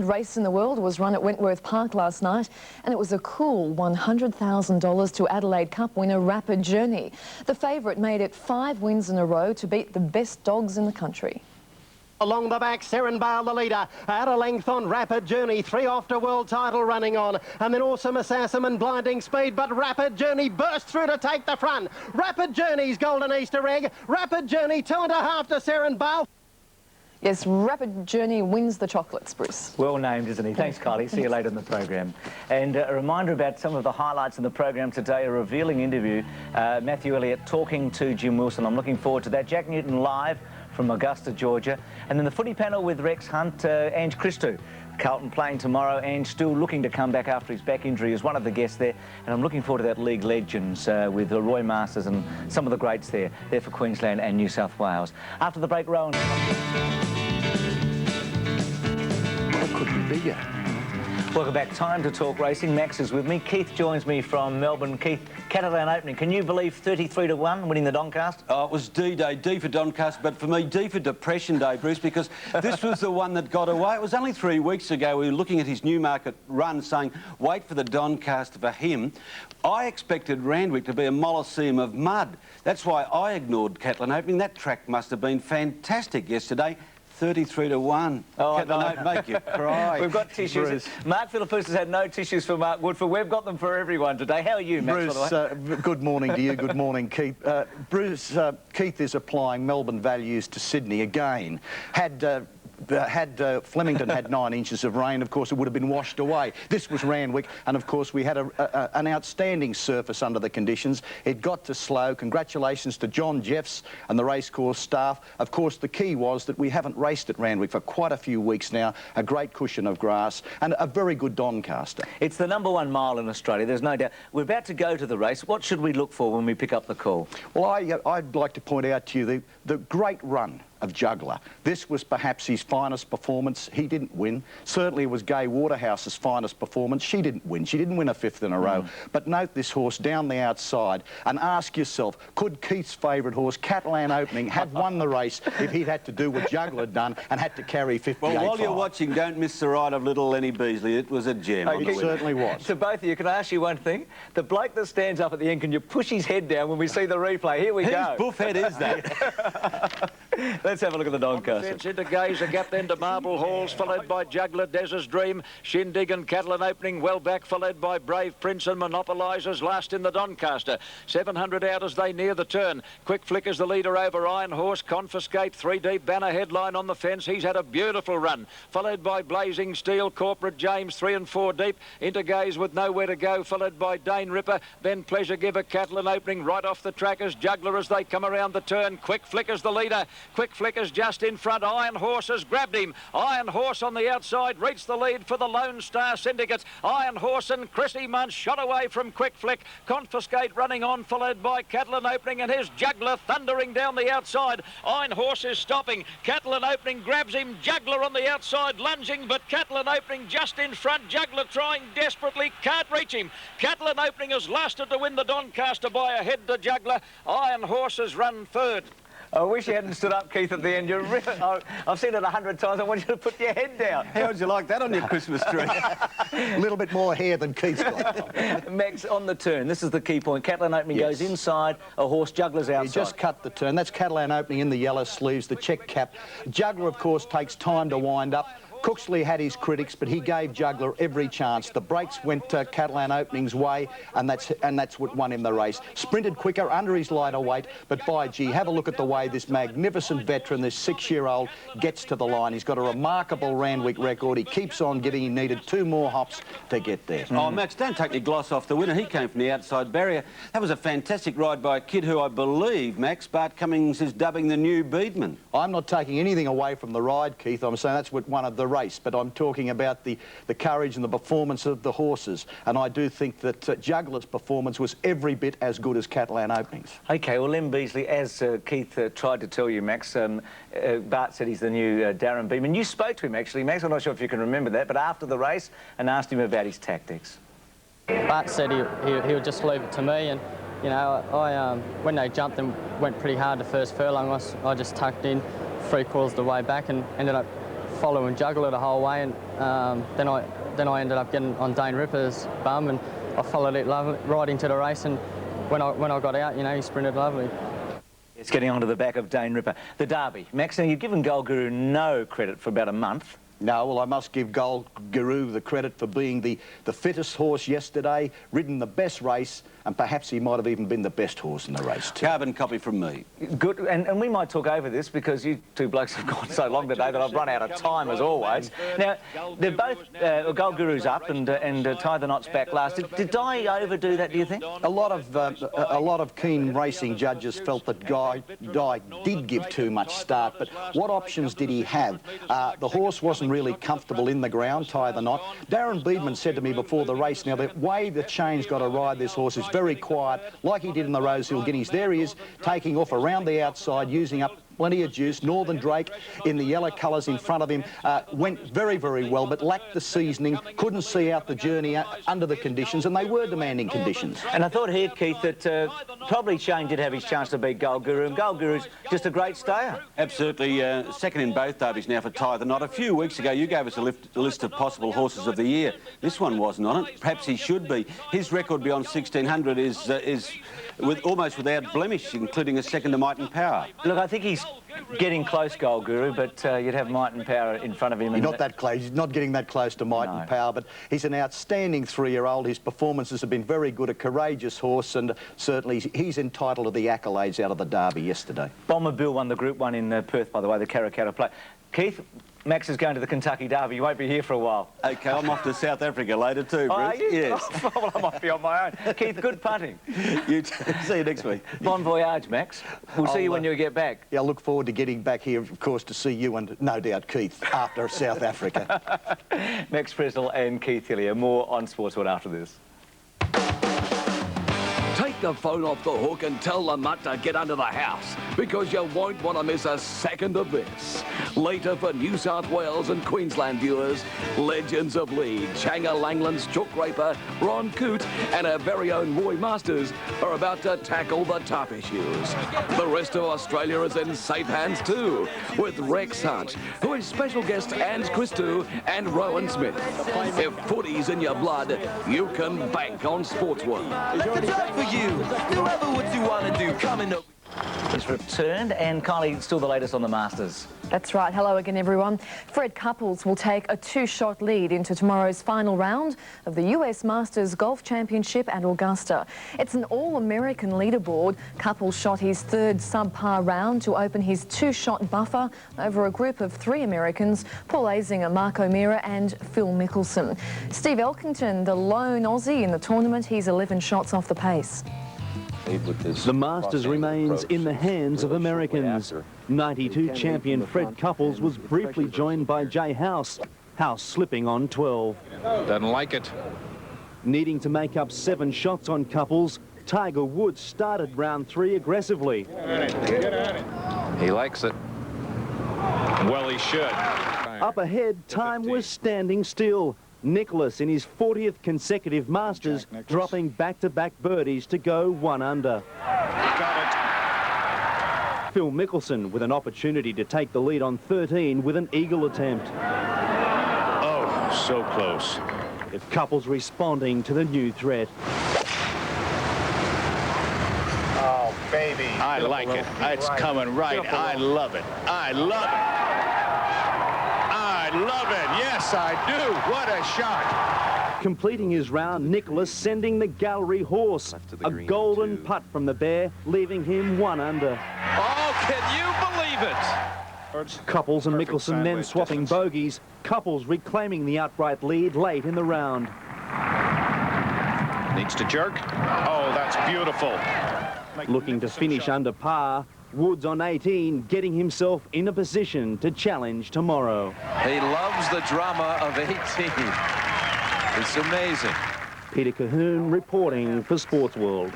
Race in the world was run at Wentworth Park last night, and it was a cool $100,000 to Adelaide Cup winner Rapid Journey. The favourite made it 5 wins in a row to beat the best dogs in the country. Along the back, Seren Bale the leader, at a length on Rapid Journey, 3 after world title running on, and then Awesome Assassin and Blinding Speed, but Rapid Journey burst through to take the front. Rapid Journey's golden Easter egg, Rapid Journey 2.5 to Seren Bale. Yes, Rapid Journey wins the chocolates, Bruce. Well named, isn't he? Thanks, Kylie. See you later in the program. And a reminder about some of the highlights in the program today, a revealing interview. Matthew Elliott talking to Jim Wilson. I'm looking forward to that. Jack Newton live from Augusta, Georgia. And then the footy panel with Rex Hunt, Ange Christou. Carlton playing tomorrow and still looking to come back after his back injury is one of the guests there. And I'm looking forward to that League Legends with Roy Masters and some of the greats there for Queensland and New South Wales. After the break, Rowan. Well, it could be bigger. Welcome back. Time to talk racing. Max is with me. Keith joins me from Melbourne. Keith, Catalan opening. Can you believe 33-1 winning the Doncaster? Oh, it was D-Day, D for Doncaster, but for me, D for Depression Day, Bruce, because this was the one that got away. It was only 3 weeks ago we were looking at his Newmarket run saying, wait for the Doncaster for him. I expected Randwick to be a Molosseum of mud. That's why I ignored Catalan opening. That track must have been fantastic yesterday. 33-1. Oh, Don't make you cry. We've got tissues. Bruce. Mark Philippus has had no tissues for Mark Woodford. We've got them for everyone today. How are you, Max? Bruce, good morning to you. Good morning, Keith. Bruce, Keith is applying Melbourne values to Sydney again. Had Flemington had 9 inches of rain, of course, it would have been washed away. This was Randwick, and of course, we had an outstanding surface under the conditions. It got to slow. Congratulations to John Jeffs and the racecourse staff. Of course, the key was that we haven't raced at Randwick for quite a few weeks now. A great cushion of grass and a very good Doncaster. It's the #1 mile in Australia, there's no doubt. We're about to go to the race. What should we look for when we pick up the call? Well, I'd like to point out to you the great run of Juggler. This was perhaps his finest performance. He didn't win. Certainly it was Gay Waterhouse's finest performance. She didn't win. She didn't win a 5th in a row. But note this horse down the outside and ask yourself, could Keith's favourite horse, Catalan Opening, have won the race if he'd had to do what Juggler had done and had to carry 58.5? Well, while you're watching, don't miss the ride of little Lenny Beasley. It was a gem. It certainly was. So both of you, can I ask you one thing? The bloke that stands up at the end, can you push his head down when we see the replay? Here we go. Whose buff head is that? Let's have a look at the Doncaster. Fence into Gaze, a gap then to Marble Halls, followed by Juggler, Des's Dream, Shindig and Catalan Opening, well back, followed by Brave Prince and Monopolisers, last in the Doncaster. 700 out as they near the turn. Quick Flick is the leader over Iron Horse, Confiscate, 3 deep, Banner Headline on the fence. He's had a beautiful run, followed by Blazing Steel, Corporate James, 3 and 4 deep, into Gaze with nowhere to go, followed by Dane Ripper, then Pleasure Giver, Catalan Opening, right off the trackers, Juggler as they come around the turn. Quick Flick is the leader, Quick Flick is just in front. Iron Horse has grabbed him. Iron Horse on the outside reached the lead for the Lone Star Syndicate. Iron Horse and Chrissy Munch shot away from Quick Flick. Confiscate running on, followed by Catalan Opening, and here's Juggler thundering down the outside. Iron Horse is stopping. Catalan Opening grabs him. Juggler on the outside lunging, but Catalan Opening just in front. Juggler trying desperately, can't reach him. Catalan Opening has lasted to win the Doncaster by a head to Juggler. Iron Horse has run third. I wish you hadn't stood up, Keith, at the end. I've seen it 100 times. I want you to put your head down. How would you like that on your Christmas tree? A little bit more hair than Keith's got. Max, on the turn, this is the key point. Catalan Opening goes inside, a horse, Juggler's outside. He just cut the turn. That's Catalan Opening in the yellow sleeves, the check cap. Juggler, of course, takes time to wind up. Cooksley had his critics, but he gave Juggler every chance. The brakes went Catalan Opening's way, and that's what won him the race. Sprinted quicker under his lighter weight, but by gee, have a look at the way this magnificent veteran, this 6-year-old, gets to the line. He's got a remarkable Randwick record. He keeps on giving. He needed 2 more hops to get there. Oh, Max, don't take your gloss off the winner. He came from the outside barrier. That was a fantastic ride by a kid who I believe, Max, Bart Cummings is dubbing the new Beedman. I'm not taking anything away from the ride, Keith. I'm saying that's what one of the race, but I'm talking about the courage and the performance of the horses, and I do think that Juggler's performance was every bit as good as Catalan Opening's. OK, well, Len Beasley, as Keith tried to tell you, Max, Bart said he's the new Darren Beedman. You spoke to him, actually, Max. I'm not sure if you can remember that, but after the race, and asked him about his tactics. Bart said he would just leave it to me, and you know, when they jumped and went pretty hard the first furlong, I just tucked in 3/4 the way back and ended up following Juggler the whole way, and Then I ended up getting on Dane Ripper's bum, and I followed it right into the race. And when I got out, you know, he sprinted lovely. It's getting onto the back of Dane Ripper. The Derby. Max, now you've given Gold Guru no credit for about a month. No, well, I must give Gold Guru the credit for being the fittest horse yesterday, ridden the best race, and perhaps he might have even been the best horse in the race too. Carbon copy from me. Good, and we might talk over this because you two blokes have gone so long today that I've run out of time as always. Now, they're both, Gold Guru's up and Tie the Knot's back last. Did Di overdo that, do you think? A lot of keen racing judges felt that Di did give too much start, but what options did he have? The horse wasn't really comfortable in the ground, Tie the Knot. Darren Beedman said to me before the race, now the way the chain's got to ride this horse is very quiet, like he did in the Rosehill Guineas. There he is, taking off around the outside, using up plenty of juice. Northern Drake in the yellow colours in front of him went very, very well, but lacked the seasoning, couldn't see out the journey under the conditions, and they were demanding conditions. And I thought here, Keith, that probably Shane did have his chance to beat Gold Guru, and Gold Guru's just a great stayer. Absolutely. Second in both derbies now for Tie the Knot. A few weeks ago, you gave us a list of possible horses of the year. This one wasn't on it. Perhaps he should be. His record beyond 1600 is almost without blemish, including a second to Might and Power. Look, I think he's getting close, Gold Guru, but you'd have Might and Power in front of him. He's not that close. He's not getting that close to Might and Power, but he's an outstanding 3-year-old. His performances have been very good, a courageous horse, and certainly he's entitled to the accolades out of the Derby yesterday. Bomber Bill won the Group 1 in Perth, by the way, the Karrakatta Plate. Keith, Max is going to the Kentucky Derby. You won't be here for a while. OK, I'm off to South Africa later too, Bruce. Oh, are you? Yes. Oh, well, I might be on my own. Keith, good punting. You too. See you next week. Bon voyage, Max. We'll see you when you get back. Yeah, I look forward to getting back here, of course, to see you and, no doubt, Keith, after South Africa. Max Fresnel and Keith Hillier. More on Sportsworld after this. Take the phone off the hook and tell the mutt to get under the house, because you won't want to miss a second of this. Later for New South Wales and Queensland viewers, legends of league, Changa Langland's Chook Raper, Ron Coote and our very own Roy Masters are about to tackle the tough issues. The rest of Australia is in safe hands too, with Rex Hunt, who is special guest Ange Christou and Rowan Smith. If footy's in your blood, you can bank on Sportsworld. For you, do ever what you want to do, coming up. He's returned, and Kylie, still the latest on the Masters. That's right. Hello again, everyone. Fred Couples will take a 2-shot lead into tomorrow's final round of the US Masters Golf Championship at Augusta. It's an all-American leaderboard. Couples shot his third subpar round to open his 2-shot buffer over a group of 3 Americans, Paul Azinger, Mark O'Meara and Phil Mickelson. Steve Elkington, the lone Aussie in the tournament, he's 11 shots off the pace. The Masters remains in the hands of Americans. 92 champion Fred Couples was briefly joined by Jay House. House slipping on 12. Doesn't like it. Needing to make up 7 shots on Couples, Tiger Woods started round 3 aggressively. He likes it. Well, he should. Up ahead, time was standing still. Nicholas in his 40th consecutive Masters, dropping back-to-back birdies to go 1 under. Phil Mickelson with an opportunity to take the lead on 13 with an eagle attempt. Oh, so close. Couples responding to the new threat. Oh, baby. I like it. It's coming right. I love it. I love it. I love it. Yes, I do. What a shot. Completing his round, Nicholas sending the gallery horse. A golden putt from the bear, leaving him 1 under. Oh, can you believe it? Couples and Mickelson then swapping bogeys. Couples reclaiming the outright lead late in the round. Needs to jerk. Oh, that's beautiful. Looking to finish under par, Woods on 18, getting himself in a position to challenge tomorrow. He loves the drama of 18. It's amazing. Peter Cahoon reporting for Sportsworld.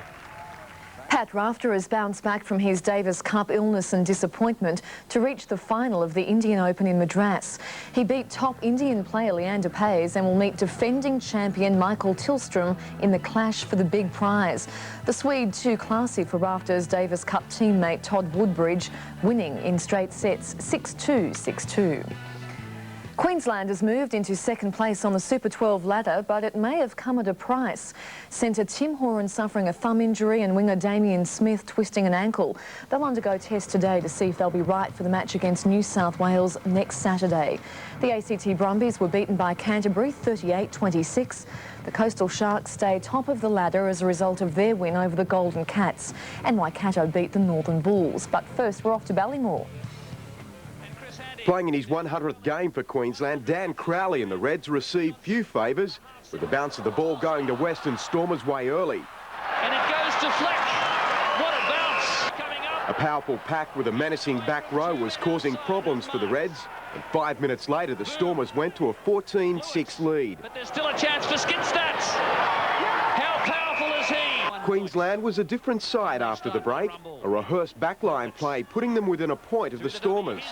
Pat Rafter has bounced back from his Davis Cup illness and disappointment to reach the final of the Indian Open in Madras. He beat top Indian player Leander Paes and will meet defending champion Michael Tillstrom in the clash for the big prize. The Swede too classy for Rafter's Davis Cup teammate Todd Woodbridge, winning in straight sets 6-2, 6-2. Queensland has moved into second place on the Super 12 ladder, but it may have come at a price. Centre Tim Horan suffering a thumb injury and winger Damien Smith twisting an ankle. They'll undergo tests today to see if they'll be right for the match against New South Wales next Saturday. The ACT Brumbies were beaten by Canterbury 38-26. The Coastal Sharks stay top of the ladder as a result of their win over the Golden Cats. And Waikato beat the Northern Bulls. But first, we're off to Ballymore. Playing in his 100th game for Queensland, Dan Crowley and the Reds received few favours, with the bounce of the ball going to Western Stormers' way early. And it goes to Fleck. What a bounce coming up. A powerful pack with a menacing back row was causing problems for the Reds, and 5 minutes later the Stormers went to a 14-6 lead. But there's still a chance for Skinstats. How powerful is he? Queensland was a different side after the break, a rehearsed backline play putting them within a point of the Stormers.